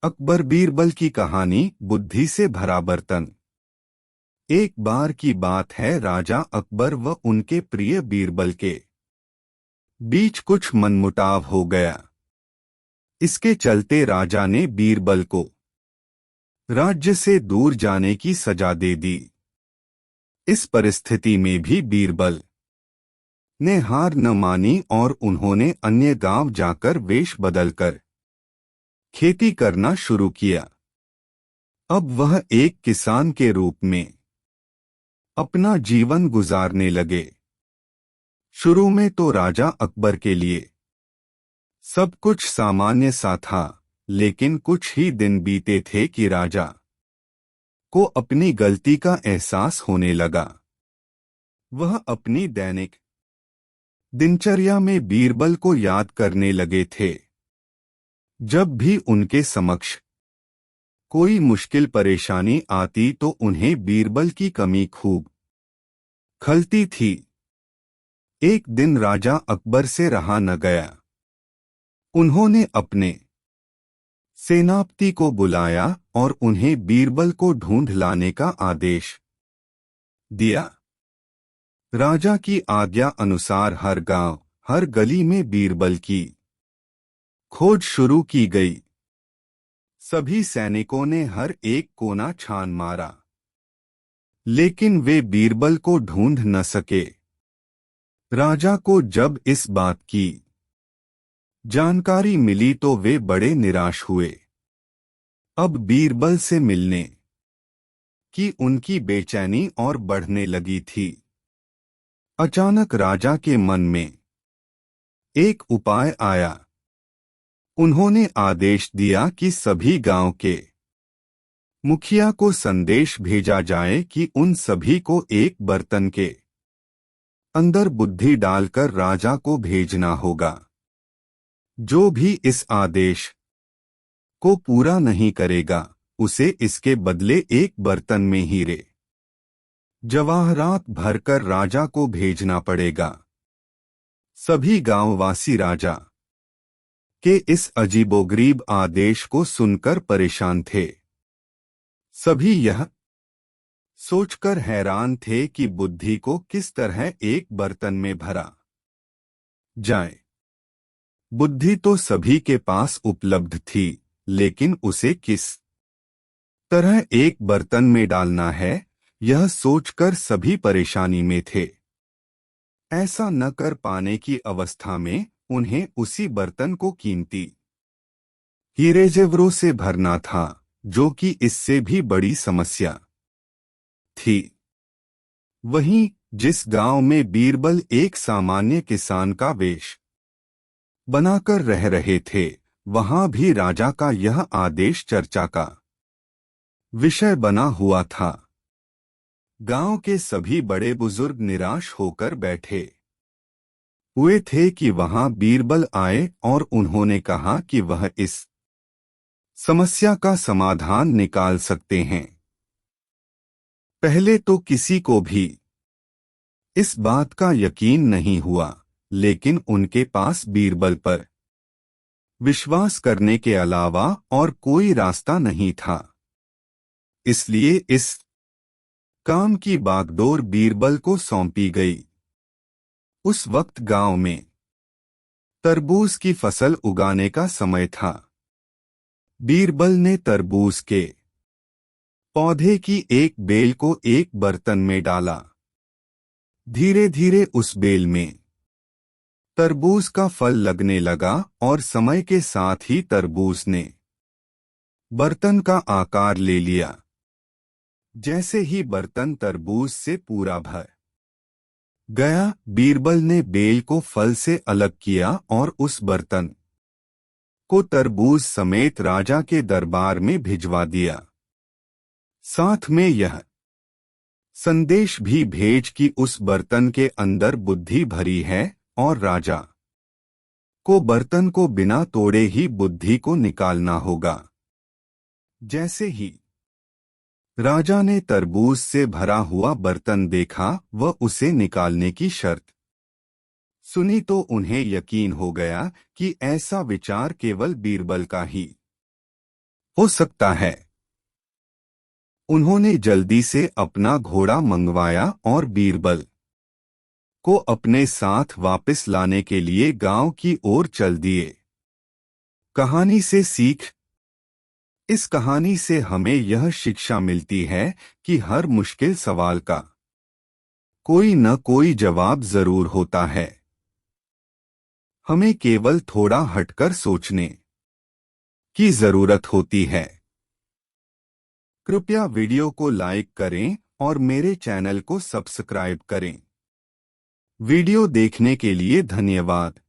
अकबर बीरबल की कहानी बुद्धि से भरा बर्तन। एक बार की बात है, राजा अकबर व उनके प्रिय बीरबल के बीच कुछ मनमुटाव हो गया। इसके चलते राजा ने बीरबल को राज्य से दूर जाने की सजा दे दी। इस परिस्थिति में भी बीरबल ने हार न मानी और उन्होंने अन्य गांव जाकर वेश बदलकर खेती करना शुरू किया। अब वह एक किसान के रूप में अपना जीवन गुजारने लगे। शुरू में तो राजा अकबर के लिए सब कुछ सामान्य सा था, लेकिन कुछ ही दिन बीते थे कि राजा को अपनी गलती का एहसास होने लगा। वह अपनी दैनिक दिनचर्या में बीरबल को याद करने लगे थे। जब भी उनके समक्ष कोई मुश्किल परेशानी आती तो उन्हें बीरबल की कमी खूब खलती थी। एक दिन राजा अकबर से रहा न गया। उन्होंने अपने सेनापति को बुलाया और उन्हें बीरबल को ढूंढ लाने का आदेश दिया। राजा की आज्ञा अनुसार हर गांव, हर गली में बीरबल की खोज शुरू की गई। सभी सैनिकों ने हर एक कोना छान मारा, लेकिन वे बीरबल को ढूंढ न सके। राजा को जब इस बात की जानकारी मिली तो वे बड़े निराश हुए। अब बीरबल से मिलने की उनकी बेचैनी और बढ़ने लगी थी। अचानक राजा के मन में एक उपाय आया। उन्होंने आदेश दिया कि सभी गांव के मुखिया को संदेश भेजा जाए कि उन सभी को एक बर्तन के अंदर बुद्धि डालकर राजा को भेजना होगा। जो भी इस आदेश को पूरा नहीं करेगा, उसे इसके बदले एक बर्तन में हीरे जवाहरात भरकर राजा को भेजना पड़ेगा। सभी गांववासी राजा के इस अजीबोगरीब आदेश को सुनकर परेशान थे। सभी यह सोचकर हैरान थे कि बुद्धि को किस तरह एक बर्तन में भरा जाए। बुद्धि तो सभी के पास उपलब्ध थी, लेकिन उसे किस तरह एक बर्तन में डालना है, यह सोचकर सभी परेशानी में थे। ऐसा न कर पाने की अवस्था में उन्हें उसी बर्तन को कीमती हीरे जेवरों से भरना था, जो कि इससे भी बड़ी समस्या थी। वहीं जिस गांव में बीरबल एक सामान्य किसान का वेश बनाकर रह रहे थे, वहां भी राजा का यह आदेश चर्चा का विषय बना हुआ था। गांव के सभी बड़े बुजुर्ग निराश होकर बैठे हुए थे कि वहां बीरबल आए और उन्होंने कहा कि वह इस समस्या का समाधान निकाल सकते हैं। पहले तो किसी को भी इस बात का यकीन नहीं हुआ, लेकिन उनके पास बीरबल पर विश्वास करने के अलावा और कोई रास्ता नहीं था। इसलिए इस काम की बागडोर बीरबल को सौंपी गई। उस वक्त गांव में तरबूज की फसल उगाने का समय था। बीरबल ने तरबूज के पौधे की एक बेल को एक बर्तन में डाला। धीरे धीरे उस बेल में तरबूज का फल लगने लगा और समय के साथ ही तरबूज ने बर्तन का आकार ले लिया। जैसे ही बर्तन तरबूज से पूरा भर गया, बीरबल ने बेल को फल से अलग किया और उस बर्तन को तरबूज समेत राजा के दरबार में भिजवा दिया। साथ में यह संदेश भी भेज कि उस बर्तन के अंदर बुद्धि भरी है और राजा को बर्तन को बिना तोड़े ही बुद्धि को निकालना होगा। जैसे ही राजा ने तरबूज से भरा हुआ बर्तन देखा व उसे निकालने की शर्त सुनी तो उन्हें यकीन हो गया कि ऐसा विचार केवल बीरबल का ही हो सकता है। उन्होंने जल्दी से अपना घोड़ा मंगवाया और बीरबल को अपने साथ वापस लाने के लिए गांव की ओर चल दिए। कहानी से सीख। इस कहानी से हमें यह शिक्षा मिलती है कि हर मुश्किल सवाल का कोई न कोई जवाब जरूर होता है। हमें केवल थोड़ा हटकर सोचने की जरूरत होती है। कृपया वीडियो को लाइक करें और मेरे चैनल को सब्सक्राइब करें। वीडियो देखने के लिए धन्यवाद।